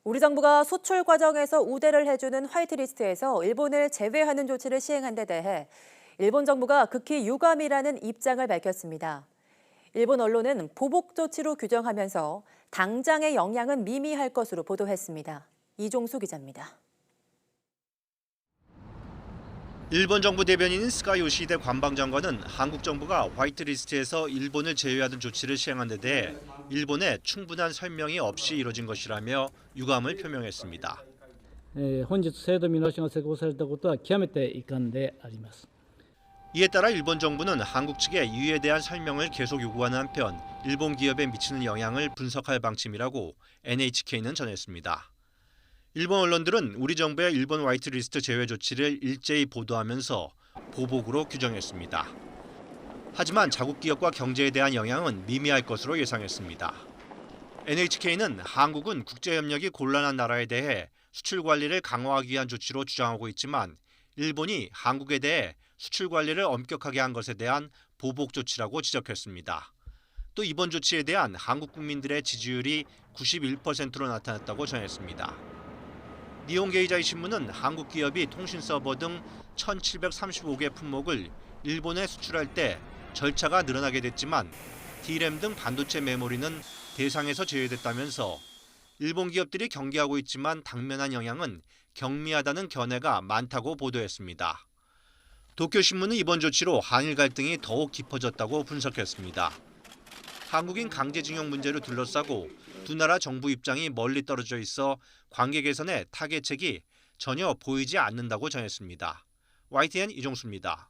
우리 정부가 수출 과정에서 우대를 해주는 화이트리스트에서 일본을 제외하는 조치를 시행한 데 대해 일본 정부가 극히 유감이라는 입장을 밝혔습니다. 일본 언론은 보복 조치로 규정하면서 당장의 영향은 미미할 것으로 보도했습니다. 이종수 기자입니다. 일본 정부 대변인인 스가 요시히데 관방장관은 한국 정부가 화이트리스트에서 일본을 제외하는 조치를 시행한 데 대해 일본의 충분한 설명이 없이 이뤄진 것이라며 유감을 표명했습니다. 本日制度見直しが施行されたことは極めて遺憾であります。 이에 따라 일본 정부는 한국 측에 이유에 대한 설명을 계속 요구하는 한편 일본 기업에 미치는 영향을 분석할 방침이라고 NHK는 전했습니다. 일본 언론들은 우리 정부의 일본 화이트리스트 제외 조치를 일제히 보도하면서 보복으로 규정했습니다. 하지만 자국 기업과 경제에 대한 영향은 미미할 것으로 예상했습니다. NHK는 한국은 국제협력이 곤란한 나라에 대해 수출 관리를 강화하기 위한 조치로 주장하고 있지만 일본이 한국에 대해 수출 관리를 엄격하게 한 것에 대한 보복 조치라고 지적했습니다. 또 이번 조치에 대한 한국 국민들의 지지율이 91%로 나타났다고 전했습니다. 니혼게이자이 신문은 한국 기업이 통신 서버 등 1,735개 품목을 일본에 수출할 때 절차가 늘어나게 됐지만 D램 등 반도체 메모리는 대상에서 제외됐다면서 일본 기업들이 경계하고 있지만 당면한 영향은 경미하다는 견해가 많다고 보도했습니다. 도쿄신문은 이번 조치로 한일 갈등이 더욱 깊어졌다고 분석했습니다. 한국인 강제징용 문제를 둘러싸고 두 나라 정부 입장이 멀리 떨어져 있어 관계 개선에 타개책이 전혀 보이지 않는다고 전했습니다. YTN 이종수입니다.